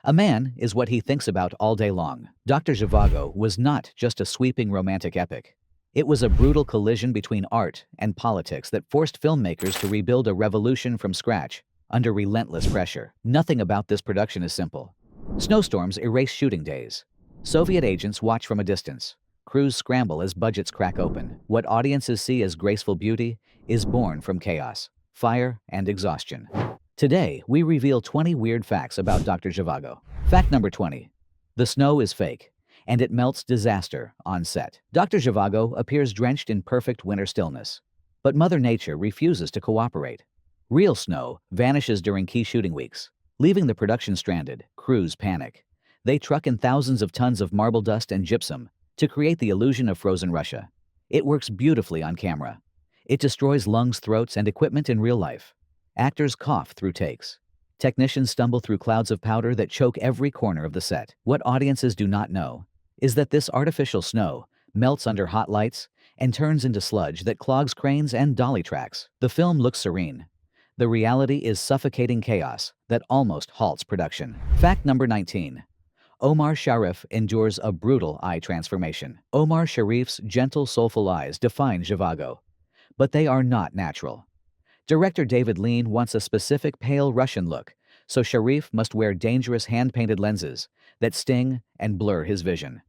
A man is what he thinks about all day long. Doctor Zhivago was not just a sweeping romantic epic. It was a brutal collision between art and politics that forced filmmakers to rebuild a revolution from scratch, under relentless pressure. Nothing about this production is simple. Snowstorms erase shooting days. Soviet agents watch from a distance. Crews scramble as budgets crack open. What audiences see as graceful beauty is born from chaos, fire, and exhaustion. Today, we reveal 20 weird facts about Dr. Zhivago. Fact number 20. The snow is fake, and it melts disaster on set. Dr. Zhivago appears drenched in perfect winter stillness. But Mother Nature refuses to cooperate. Real snow vanishes during key shooting weeks, leaving the production stranded. Crews panic. They truck in thousands of tons of marble dust and gypsum to create the illusion of frozen Russia. It works beautifully on camera. It destroys lungs, throats, and equipment in real life. Actors cough through takes. Technicians stumble through clouds of powder that choke every corner of the set. What audiences do not know is that this artificial snow melts under hot lights and turns into sludge that clogs cranes and dolly tracks. The film looks serene. The reality is suffocating chaos that almost halts production. Fact number 19. Omar Sharif endures a brutal eye transformation. Omar Sharif's gentle, soulful eyes define Zhivago, but they are not natural. Director David Lean wants a specific pale Russian look, so Sharif must wear dangerous hand-painted lenses that sting and blur his vision.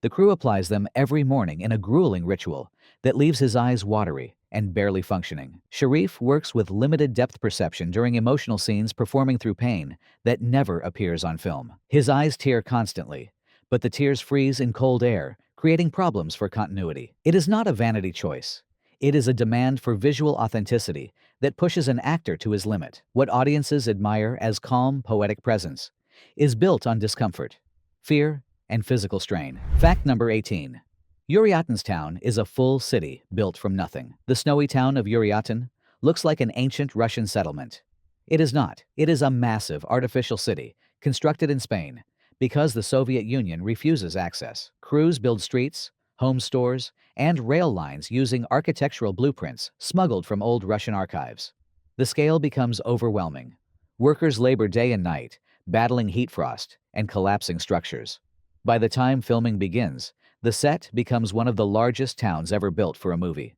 The crew applies them every morning in a grueling ritual that leaves his eyes watery and barely functioning. Sharif works with limited depth perception during emotional scenes, performing through pain that never appears on film. His eyes tear constantly, but the tears freeze in cold air, creating problems for continuity. It is not a vanity choice. It is a demand for visual authenticity that pushes an actor to his limit. What audiences admire as calm, poetic presence is built on discomfort, fear, and physical strain. Fact number 18. Yuriatin's town is a full city built from nothing. The snowy town of Yuriatin looks like an ancient Russian settlement. It is not. It is a massive artificial city constructed in Spain because the Soviet Union refuses access. Crews build streets, home stores, and rail lines using architectural blueprints smuggled from old Russian archives. The scale becomes overwhelming. Workers labor day and night, battling heat frost and collapsing structures. By the time filming begins, the set becomes one of the largest towns ever built for a movie.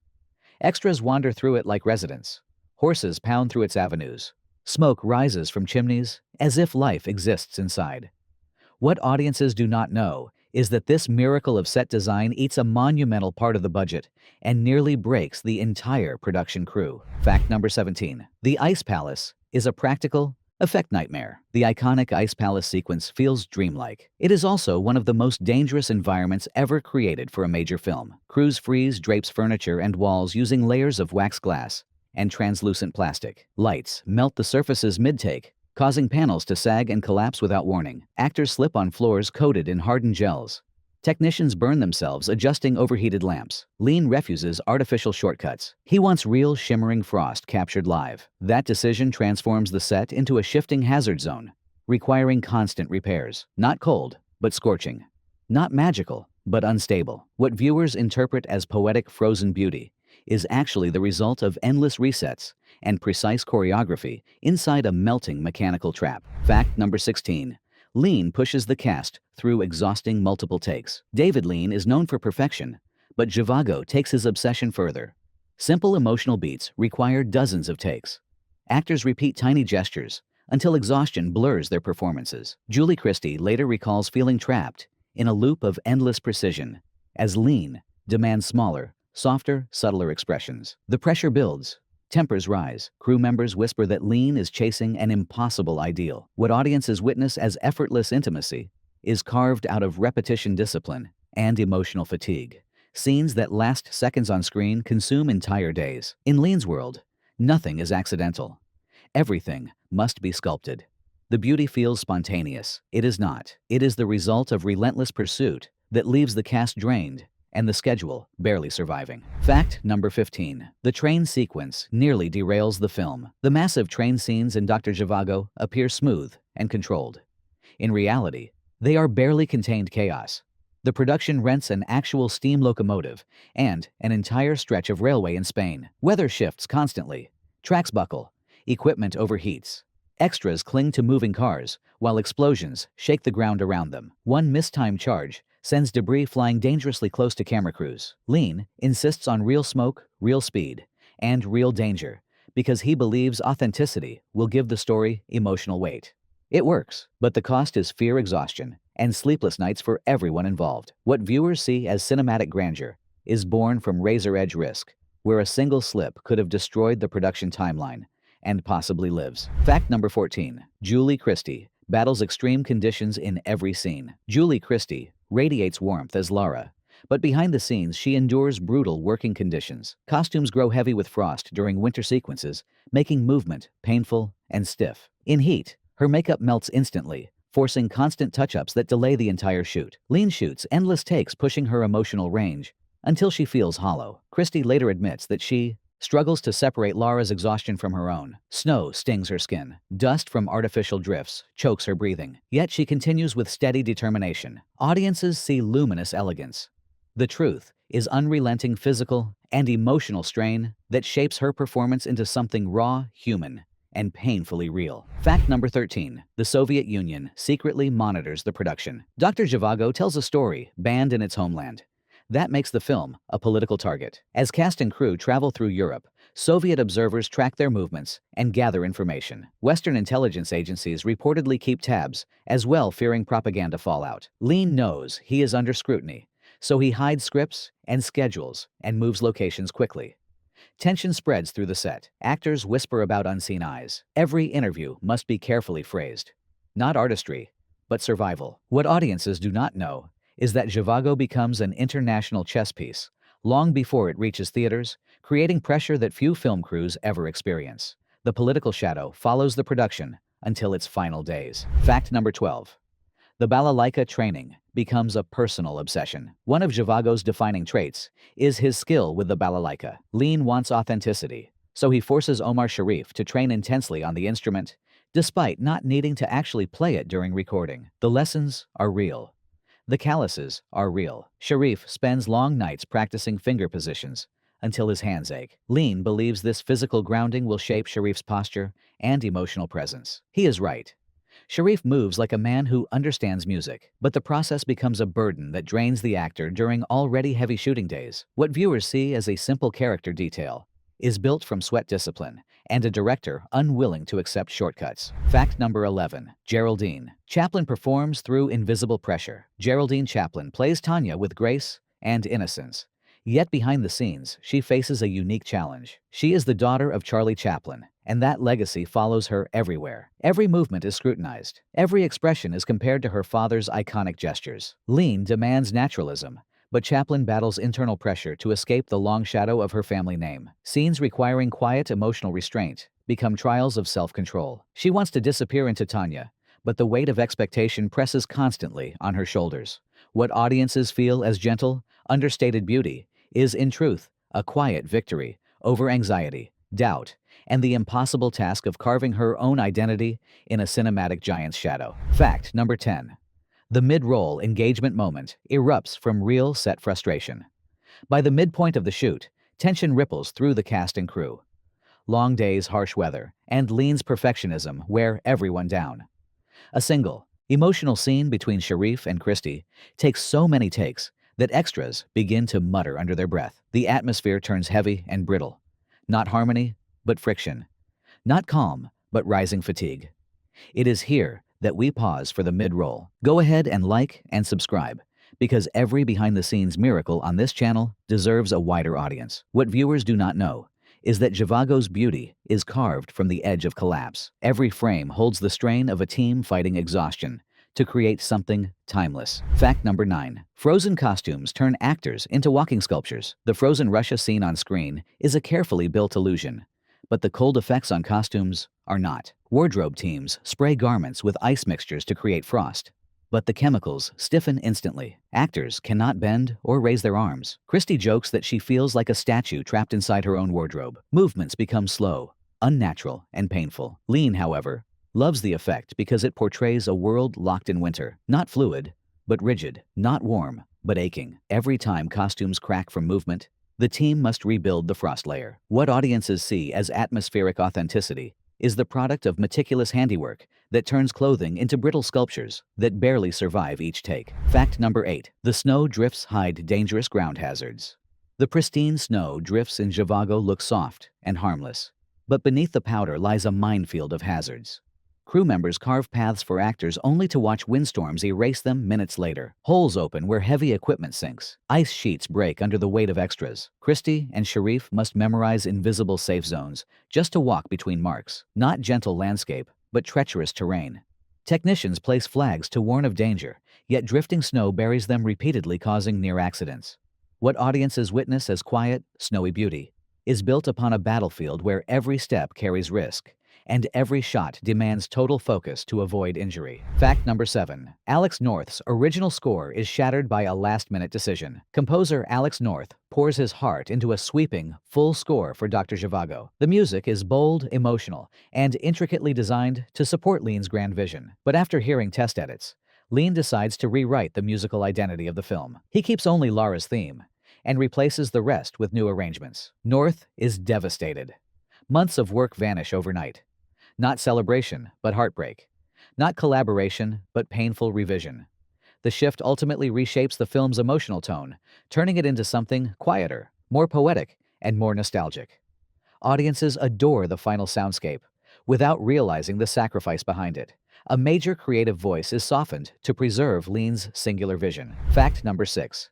Extras wander through it like residents. Horses pound through its avenues. Smoke rises from chimneys as if life exists inside. What audiences do not know is that this miracle of set design eats a monumental part of the budget and nearly breaks the entire production crew. Fact number 17. The Ice Palace is a practical effect nightmare. The iconic Ice Palace sequence feels dreamlike. It is also one of the most dangerous environments ever created for a major film. Crews freeze drapes, furniture, and walls using layers of wax glass and translucent plastic. Lights melt the surfaces mid-take, causing panels to sag and collapse without warning. Actors slip on floors coated in hardened gels. Technicians burn themselves adjusting overheated lamps. Lean refuses artificial shortcuts. He wants real shimmering frost captured live. That decision transforms the set into a shifting hazard zone, requiring constant repairs. Not cold, but scorching. Not magical, but unstable. What viewers interpret as poetic frozen beauty is actually the result of endless resets and precise choreography inside a melting mechanical trap. Fact number 16. Lean pushes the cast through exhausting multiple takes. David Lean is known for perfection, but Zhivago takes his obsession further. Simple emotional beats require dozens of takes. Actors repeat tiny gestures until exhaustion blurs their performances. Christie later recalls feeling trapped in a loop of endless precision as Lean demands smaller, softer, subtler expressions. The pressure builds. Tempers rise. Crew members whisper that Lean is chasing an impossible ideal. What audiences witness as effortless intimacy is carved out of repetition, discipline, and emotional fatigue. Scenes that last seconds on screen consume entire days. In Lean's world, nothing is accidental. Everything must be sculpted. The beauty feels spontaneous. It is not. It is the result of relentless pursuit that leaves the cast drained and the schedule barely surviving. Fact number 15. The train sequence nearly derails the film. The massive train scenes in Dr. Zhivago appear smooth and controlled. In reality, they are barely contained chaos. The production rents an actual steam locomotive and an entire stretch of railway in Spain. Weather shifts constantly. Tracks buckle. Equipment overheats. Extras cling to moving cars, while explosions shake the ground around them. One mistimed charge sends debris flying dangerously close to camera crews. Lean insists on real smoke, real speed, and real danger, because he believes authenticity will give the story emotional weight. It works, but the cost is fear exhaustion and sleepless nights for everyone involved. What viewers see as cinematic grandeur is born from razor-edge risk, where a single slip could have destroyed the production timeline and possibly lives. Fact number 14. Julie Christie battles extreme conditions in every scene. Julie Christie radiates warmth as Lara, but behind the scenes she endures brutal working conditions. Costumes grow heavy with frost during winter sequences, making movement painful and stiff. In heat, her makeup melts instantly, forcing constant touch-ups that delay the entire shoot. Lean shoots endless takes, pushing her emotional range until she feels hollow. Christie later admits that she struggles to separate Lara's exhaustion from her own. Snow stings her skin. Dust from artificial drifts chokes her breathing. Yet she continues with steady determination. Audiences see luminous elegance. The truth is unrelenting physical and emotional strain that shapes her performance into something raw, human, and painfully real. Fact number 13. The Soviet Union secretly monitors the production. Dr. Zhivago tells a story banned in its homeland. That makes the film a political target. As cast and crew travel through Europe, Soviet observers track their movements and gather information. Western intelligence agencies reportedly keep tabs, as well, fearing propaganda fallout. Lean knows he is under scrutiny, so he hides scripts and schedules and moves locations quickly. Tension spreads through the set. Actors whisper about unseen eyes. Every interview must be carefully phrased. Not artistry, but survival. What audiences do not know is that Zhivago becomes an international chess piece long before it reaches theaters, creating pressure that few film crews ever experience. The political shadow follows the production until its final days. Fact number 12. The balalaika training becomes a personal obsession. One of Zhivago's defining traits is his skill with the balalaika. Lean wants authenticity, so he forces Omar Sharif to train intensely on the instrument, despite not needing to actually play it during recording. The lessons are real. The calluses are real. Sharif spends long nights practicing finger positions until his hands ache. Lean believes this physical grounding will shape Sharif's posture and emotional presence. He is right. Sharif moves like a man who understands music, but the process becomes a burden that drains the actor during already heavy shooting days. What viewers see as a simple character detail is built from sweat discipline and a director unwilling to accept shortcuts. Fact number 11. Geraldine Chaplin performs through invisible pressure. Geraldine Chaplin plays Tanya with grace and innocence. Yet behind the scenes, she faces a unique challenge. She is the daughter of Charlie Chaplin, and that legacy follows her everywhere. Every movement is scrutinized. Every expression is compared to her father's iconic gestures. Lean demands naturalism, but Chaplin battles internal pressure to escape the long shadow of her family name. Scenes requiring quiet emotional restraint become trials of self-control. She wants to disappear into Tanya, but the weight of expectation presses constantly on her shoulders. What audiences feel as gentle, understated beauty is, in truth, a quiet victory over anxiety, doubt, and the impossible task of carving her own identity in a cinematic giant's shadow. Fact number 10. The mid-roll engagement moment erupts from real set frustration. By the midpoint of the shoot, tension ripples through the cast and crew. Long days, harsh weather, and Lean's perfectionism wear everyone down. A single, emotional scene between Sharif and Christie takes so many takes that extras begin to mutter under their breath. The atmosphere turns heavy and brittle. Not harmony, but friction. Not calm, but rising fatigue. It is here that we pause for the mid-roll. Go ahead and like and subscribe, because every behind-the-scenes miracle on this channel deserves a wider audience. What viewers do not know is that Zhivago's beauty is carved from the edge of collapse. Every frame holds the strain of a team fighting exhaustion to create something timeless. Fact number 9. Frozen costumes turn actors into walking sculptures. The frozen Russia scene on screen is a carefully built illusion, but the cold effects on costumes are not. Wardrobe teams spray garments with ice mixtures to create frost, but the chemicals stiffen instantly. Actors cannot bend or raise their arms. Christie jokes that she feels like a statue trapped inside her own wardrobe. Movements become slow, unnatural, and painful. Lean, however, loves the effect because it portrays a world locked in winter. Not fluid, but rigid. Not warm, but aching. Every time costumes crack from movement, the team must rebuild the frost layer. What audiences see as atmospheric authenticity is the product of meticulous handiwork that turns clothing into brittle sculptures that barely survive each take. Fact number 8. The snow drifts hide dangerous ground hazards. The pristine snow drifts in Zhivago look soft and harmless, but beneath the powder lies a minefield of hazards. Crew members carve paths for actors only to watch windstorms erase them minutes later. Holes open where heavy equipment sinks. Ice sheets break under the weight of extras. Christie and Sharif must memorize invisible safe zones just to walk between marks. Not gentle landscape, but treacherous terrain. Technicians place flags to warn of danger, yet drifting snow buries them repeatedly, causing near accidents. What audiences witness as quiet, snowy beauty is built upon a battlefield where every step carries risk, and every shot demands total focus to avoid injury. Fact number 7. Alex North's original score is shattered by a last-minute decision. Composer Alex North pours his heart into a sweeping, full score for Dr. Zhivago. The music is bold, emotional, and intricately designed to support Lean's grand vision. But after hearing test edits, Lean decides to rewrite the musical identity of the film. He keeps only Lara's theme and replaces the rest with new arrangements. North is devastated. Months of work vanish overnight. Not celebration, but heartbreak. Not collaboration, but painful revision. The shift ultimately reshapes the film's emotional tone, turning it into something quieter, more poetic, and more nostalgic. Audiences adore the final soundscape, without realizing the sacrifice behind it. A major creative voice is softened to preserve Lean's singular vision. Fact number 6.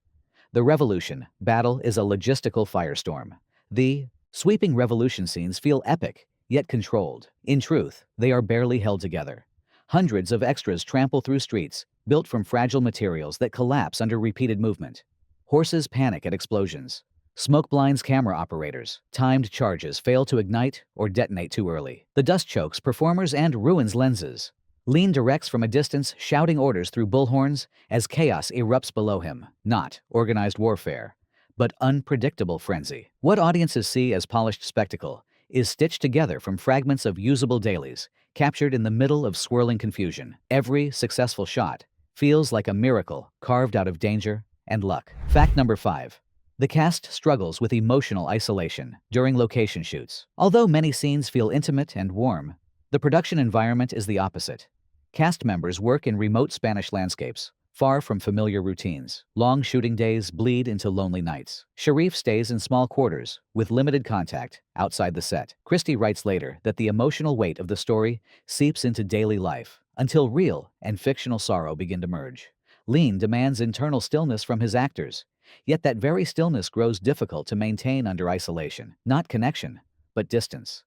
The revolution battle is a logistical firestorm. The sweeping revolution scenes feel epic, yet controlled. In truth, they are barely held together. Hundreds of extras trample through streets, built from fragile materials that collapse under repeated movement. Horses panic at explosions. Smoke blinds camera operators. Timed charges fail to ignite or detonate too early. The dust chokes performers and ruins lenses. Lean directs from a distance, shouting orders through bullhorns as chaos erupts below him. Not organized warfare, but unpredictable frenzy. What audiences see as polished spectacle is stitched together from fragments of usable dailies, captured in the middle of swirling confusion. Every successful shot feels like a miracle carved out of danger and luck. Fact number 5. The cast struggles with emotional isolation during location shoots. Although many scenes feel intimate and warm, the production environment is the opposite. Cast members work in remote Spanish landscapes, far from familiar routines. Long shooting days bleed into lonely nights. Sharif stays in small quarters, with limited contact, outside the set. Christie writes later that the emotional weight of the story seeps into daily life, until real and fictional sorrow begin to merge. Lean demands internal stillness from his actors, yet that very stillness grows difficult to maintain under isolation. Not connection, but distance.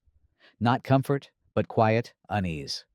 Not comfort, but quiet unease.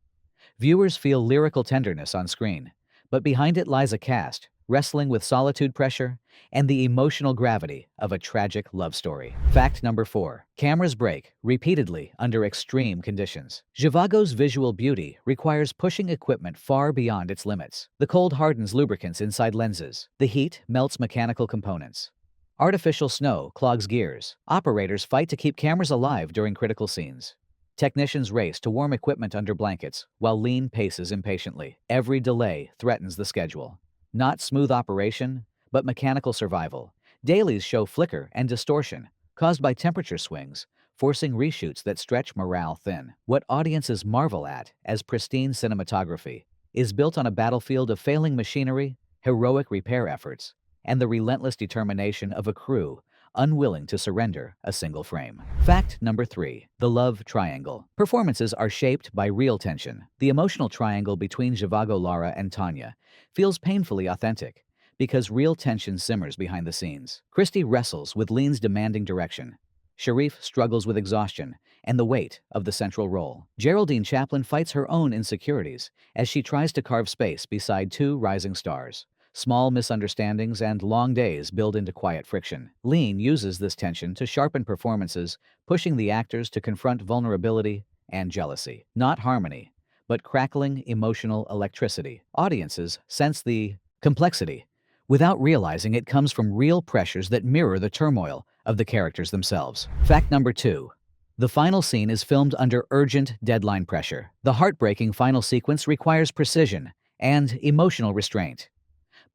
Viewers feel lyrical tenderness on screen, but behind it lies a cast wrestling with solitude pressure and the emotional gravity of a tragic love story. Fact number 4. Cameras break repeatedly under extreme conditions. Zhivago's visual beauty requires pushing equipment far beyond its limits. The cold hardens lubricants inside lenses. The heat melts mechanical components. Artificial snow clogs gears. Operators fight to keep cameras alive during critical scenes. Technicians race to warm equipment under blankets, while Lean paces impatiently. Every delay threatens the schedule. Not smooth operation, but mechanical survival. Dailies show flicker and distortion, caused by temperature swings, forcing reshoots that stretch morale thin. What audiences marvel at as pristine cinematography is built on a battlefield of failing machinery, heroic repair efforts, and the relentless determination of a crew unwilling to surrender a single frame. Fact number 3. The love triangle. Performances are shaped by real tension. The emotional triangle between Zhivago, Lara, and Tanya feels painfully authentic because real tension simmers behind the scenes. Christie wrestles with Lean's demanding direction. Sharif struggles with exhaustion and the weight of the central role. Geraldine Chaplin fights her own insecurities as she tries to carve space beside two rising stars. Small misunderstandings and long days build into quiet friction. Lean uses this tension to sharpen performances, pushing the actors to confront vulnerability and jealousy. Not harmony, but crackling emotional electricity. Audiences sense the complexity without realizing it comes from real pressures that mirror the turmoil of the characters themselves. Fact number 2. The final scene is filmed under urgent deadline pressure. The heartbreaking final sequence requires precision and emotional restraint.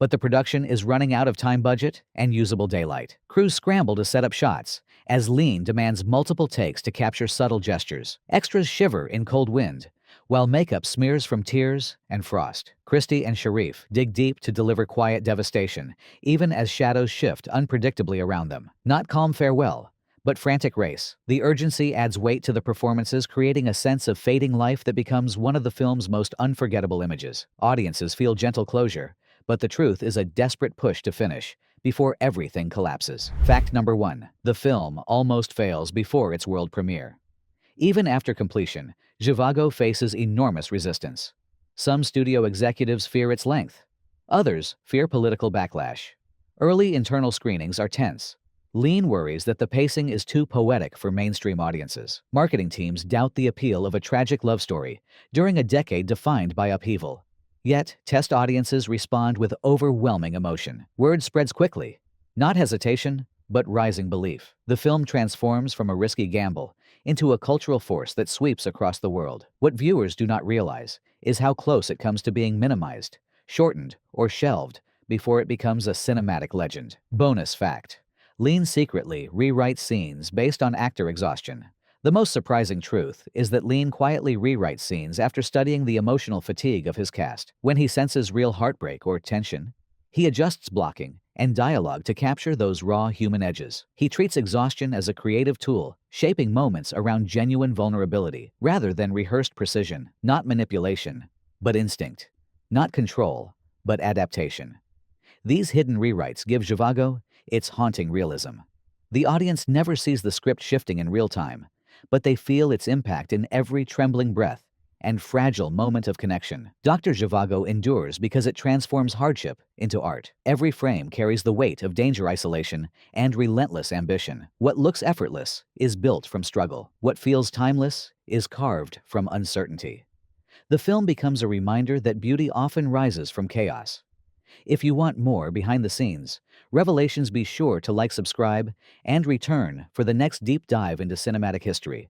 But the production is running out of time, budget, and usable daylight. Crews scramble to set up shots, as Lean demands multiple takes to capture subtle gestures. Extras shiver in cold wind, while makeup smears from tears and frost. Christie and Sharif dig deep to deliver quiet devastation, even as shadows shift unpredictably around them. Not calm farewell, but frantic race. The urgency adds weight to the performances, creating a sense of fading life that becomes one of the film's most unforgettable images. Audiences feel gentle closure, but the truth is a desperate push to finish before everything collapses. Fact number 1. The film almost fails before its world premiere. Even after completion, Zhivago faces enormous resistance. Some studio executives fear its length. Others fear political backlash. Early internal screenings are tense. Lean worries that the pacing is too poetic for mainstream audiences. Marketing teams doubt the appeal of a tragic love story during a decade defined by upheaval. Yet, test audiences respond with overwhelming emotion. Word spreads quickly. Not hesitation, but rising belief. The film transforms from a risky gamble into a cultural force that sweeps across the world. What viewers do not realize is how close it comes to being minimized, shortened, or shelved before it becomes a cinematic legend. Bonus fact: Lean secretly rewrites scenes based on actor exhaustion. The most surprising truth is that Lean quietly rewrites scenes after studying the emotional fatigue of his cast. When he senses real heartbreak or tension, he adjusts blocking and dialogue to capture those raw human edges. He treats exhaustion as a creative tool, shaping moments around genuine vulnerability rather than rehearsed precision. Not manipulation, but instinct. Not control, but adaptation. These hidden rewrites give Zhivago its haunting realism. The audience never sees the script shifting in real time, but they feel its impact in every trembling breath and fragile moment of connection. Dr. Zhivago endures because it transforms hardship into art. Every frame carries the weight of danger, isolation, and relentless ambition. What looks effortless is built from struggle. What feels timeless is carved from uncertainty. The film becomes a reminder that beauty often rises from chaos. If you want more behind the scenes revelations, be sure to like, subscribe, and return for the next deep dive into cinematic history.